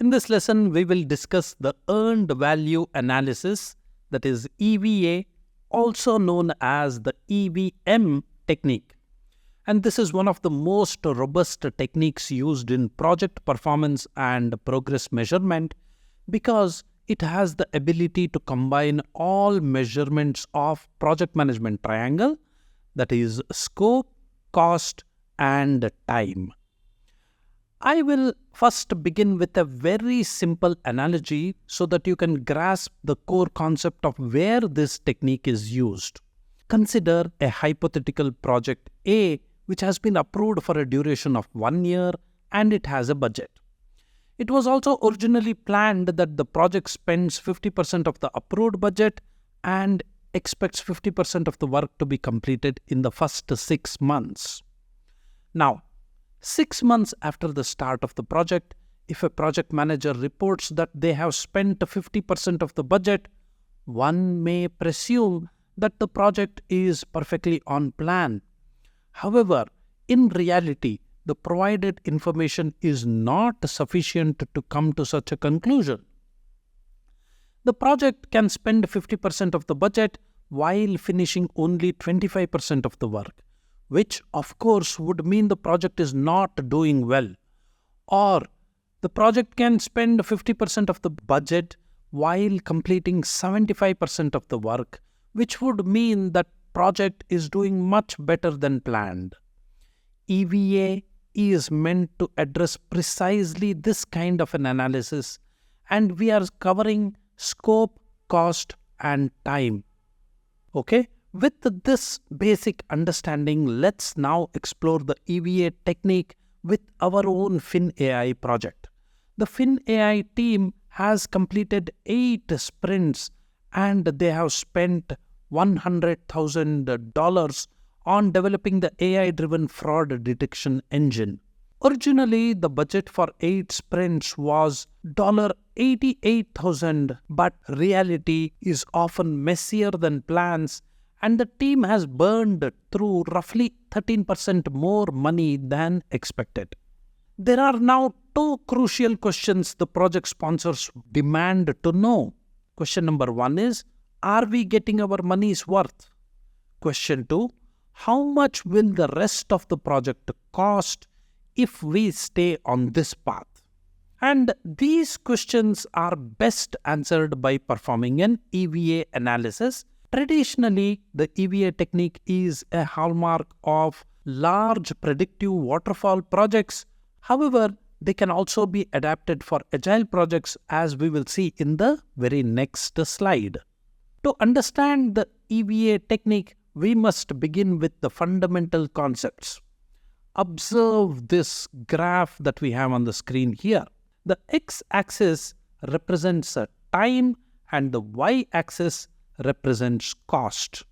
In this lesson, we will discuss the earned value analysis, that is EVA, also known as the EVM technique. And this is one of the most robust techniques used in project performance and progress measurement because it has the ability to combine all measurements of project management triangle, that is scope, cost, and time. I will first begin with a very simple analogy so that you can grasp the core concept of where this technique is used. Consider a hypothetical project A which has been approved for a duration of 1 year and it has a budget. It was also originally planned that the project spends 50% of the approved budget and expects 50% of the work to be completed in the first 6 months. Now, 6 months after the start of the project, if a project manager reports that they have spent 50% of the budget, one may presume that the project is perfectly on plan. However, in reality, the provided information is not sufficient to come to such a conclusion. The project can spend 50% of the budget while finishing only 25% of the work, which of course would mean the project is not doing well. Or the project can spend 50% of the budget while completing 75% of the work, which would mean that project is doing much better than planned. EVA is meant to address precisely this kind of an analysis, and we are covering scope, cost, and time. Okay? With this basic understanding, let's now explore the EVA technique with our own FinAI project. The FinAI team has completed 8 sprints and they have spent $100,000 on developing the AI-driven fraud detection engine. Originally, the budget for 8 sprints was $88,000, but reality is often messier than plans, and the team has burned through roughly 13% more money than expected. There are now 2 crucial questions the project sponsors demand to know. Question number 1 is, are we getting our money's worth? Question 2, how much will the rest of the project cost if we stay on this path? And these questions are best answered by performing an EVA analysis. Traditionally, the EVA technique is a hallmark of large predictive waterfall projects. However, they can also be adapted for agile projects, as we will see in the very next slide. To understand the EVA technique, we must begin with the fundamental concepts. Observe this graph that we have on the screen here. The x-axis represents time and the y-axis represents cost.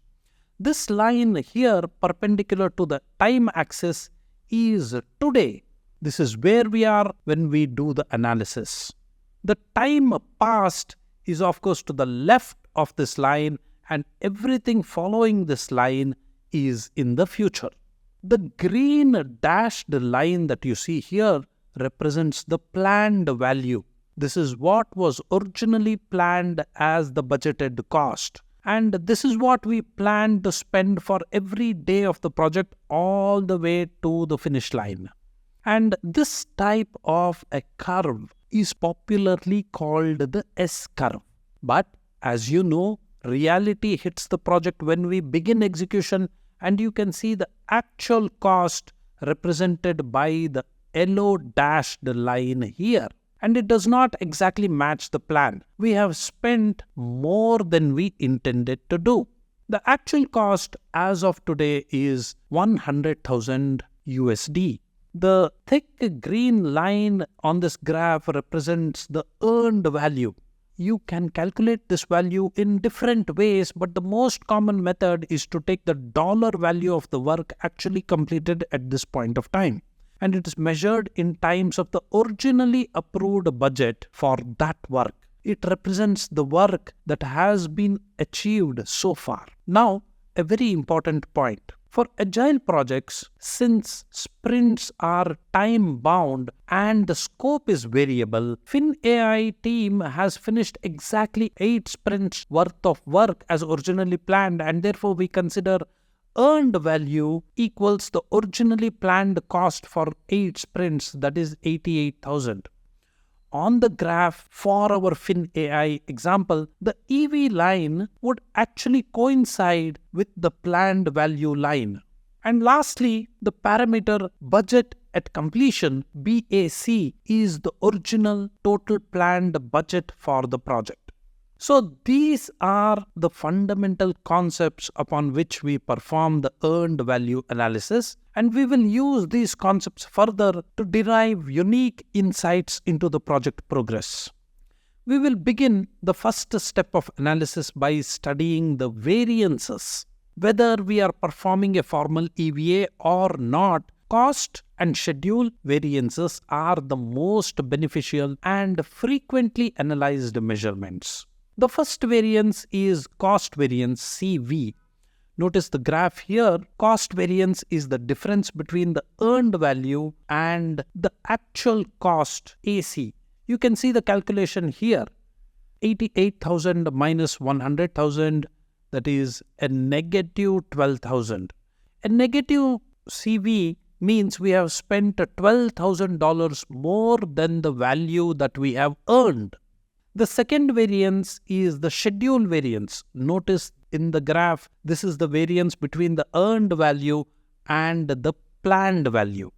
This line here, perpendicular to the time axis, is today. This is where we are when we do the analysis. The time passed is of course to the left of this line, and everything following this line is in the future. The green dashed line that you see here represents the planned value. This is what was originally planned as the budgeted cost. And this is what we plan to spend for every day of the project all the way to the finish line. And this type of a curve is popularly called the S-curve. But as you know, reality hits the project when we begin execution, and you can see the actual cost represented by the yellow dashed line here. And it does not exactly match the plan. We have spent more than we intended to do. The actual cost as of today is $100,000 USD. The thick green line on this graph represents the earned value. You can calculate this value in different ways, but the most common method is to take the dollar value of the work actually completed at this point of time. And it is measured in times of the originally approved budget for that work. It represents the work that has been achieved so far. Now, a very important point. For agile projects, since sprints are time-bound and the scope is variable, FinAI team has finished exactly 8 sprints worth of work as originally planned, and therefore we consider earned value equals the originally planned cost for 8 sprints, that is 88,000. On the graph for our FinAI example, the EV line would actually coincide with the planned value line. And lastly, the parameter budget at completion, BAC, is the original total planned budget for the project. So these are the fundamental concepts upon which we perform the earned value analysis, and we will use these concepts further to derive unique insights into the project progress. We will begin the first step of analysis by studying the variances. Whether we are performing a formal EVA or not, cost and schedule variances are the most beneficial and frequently analyzed measurements. The first variance is cost variance, CV. Notice the graph here. Cost variance is the difference between the earned value and the actual cost, AC. You can see the calculation here. 88,000 minus 100,000, that is a negative 12,000. A negative CV means we have spent $12,000 more than the value that we have earned. The second variance is the schedule variance. Notice in the graph, this is the variance between the earned value and the planned value.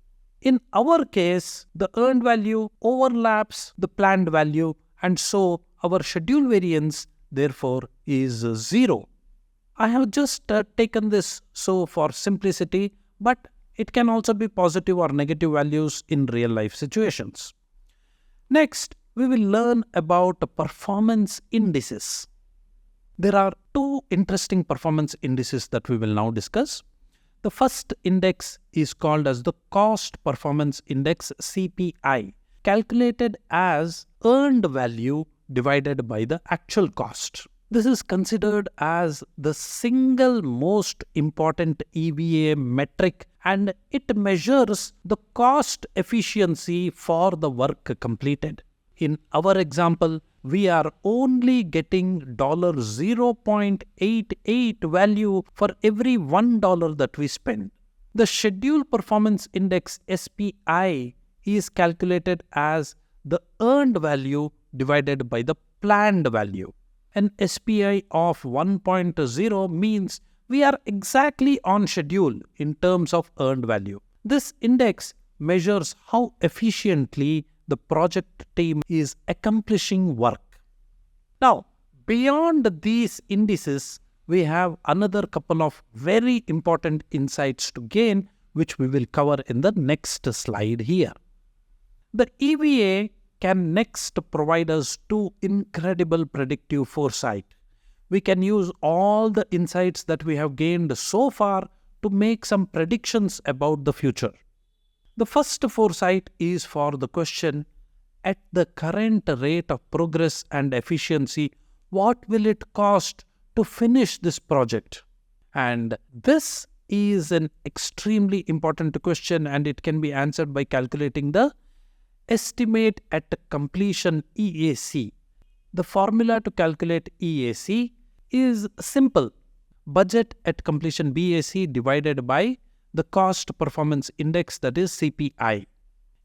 In our case, the earned value overlaps the planned value, and so our schedule variance therefore is 0. I have just taken this so for simplicity, but it can also be positive or negative values in real life situations. Next, we will learn about performance indices. There are 2 interesting performance indices that we will now discuss. The first index is called as the Cost Performance Index, CPI, calculated as earned value divided by the actual cost. This is considered as the single most important EVA metric, and it measures the cost efficiency for the work completed. In our example, we are only getting $0.88 value for every $1 that we spend. The Schedule Performance Index, SPI, is calculated as the earned value divided by the planned value. An SPI of 1.0 means we are exactly on schedule in terms of earned value. This index measures how efficiently the project team is accomplishing work. Now, beyond these indices, we have another couple of very important insights to gain, which we will cover in the next slide here. The EVA can next provide us 2 incredible predictive foresight. We can use all the insights that we have gained so far to make some predictions about the future. The first foresight is for the question, at the current rate of progress and efficiency, what will it cost to finish this project? And this is an extremely important question, and it can be answered by calculating the estimate at completion, EAC. The formula to calculate EAC is simple. Budget at completion, BAC, divided by the cost performance index, that is CPI.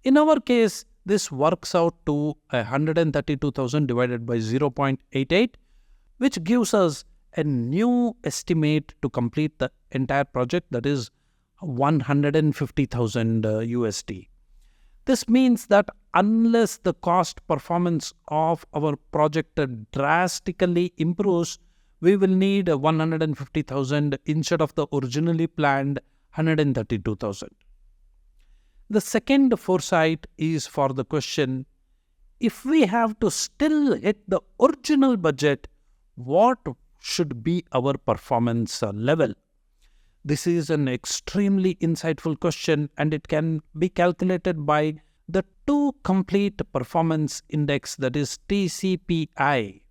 In our case, this works out to 132,000 divided by 0.88, which gives us a new estimate to complete the entire project, that is 150,000 USD. This means that unless the cost performance of our project drastically improves, we will need 150,000 instead of the originally planned 132,000. The second foresight is for the question, if we have to still hit the original budget, what should be our performance level? This is an extremely insightful question, and it can be calculated by the 2 complete performance index, that is TCPI.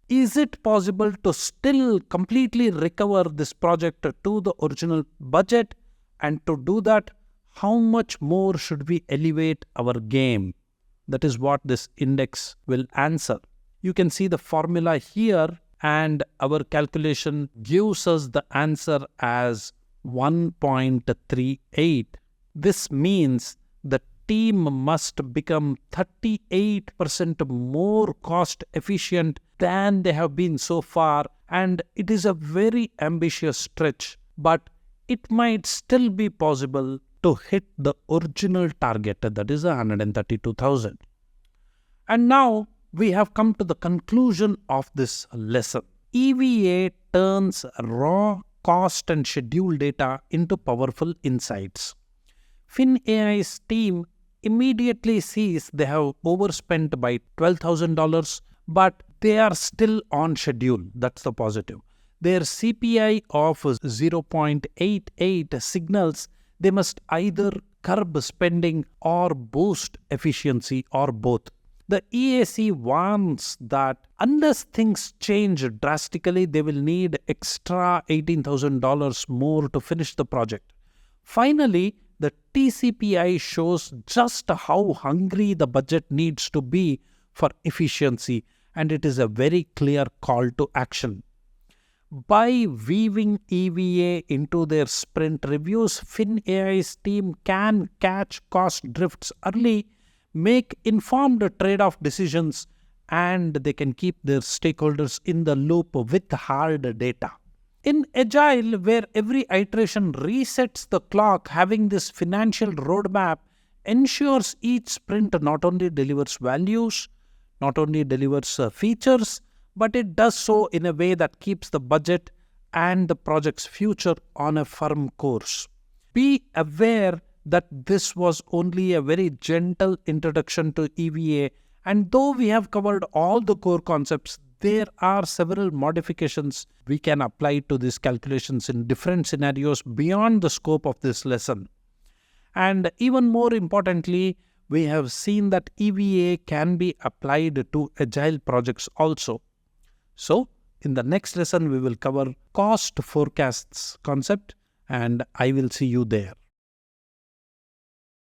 Is it possible to still completely recover this project to the original budget? And to do that, how much more should we elevate our game? That is what this index will answer. You can see the formula here, and our calculation gives us the answer as 1.38. This means the team must become 38% more cost efficient than they have been so far, and it is a very ambitious stretch, but it might still be possible to hit the original target, that is 132,000. And now we have come to the conclusion of this lesson. EVA turns raw cost and schedule data into powerful insights. FinAI's team immediately sees they have overspent by $12,000, but they are still on schedule. That's the positive. Their CPI of 0.88 signals they must either curb spending or boost efficiency, or both. The EAC warns that unless things change drastically, they will need extra $18,000 more to finish the project. Finally, the TCPI shows just how hungry the budget needs to be for efficiency, and it is a very clear call to action. By weaving EVA into their sprint reviews, FinAI's team can catch cost drifts early, make informed trade-off decisions, and they can keep their stakeholders in the loop with hard data. In Agile, where every iteration resets the clock, having this financial roadmap ensures each sprint not only delivers values, not only delivers features, but it does so in a way that keeps the budget and the project's future on a firm course. Be aware that this was only a very gentle introduction to EVA, and though we have covered all the core concepts, there are several modifications we can apply to these calculations in different scenarios beyond the scope of this lesson. And even more importantly, we have seen that EVA can be applied to agile projects also. So, in the next lesson, we will cover cost forecasts concept, and I will see you there.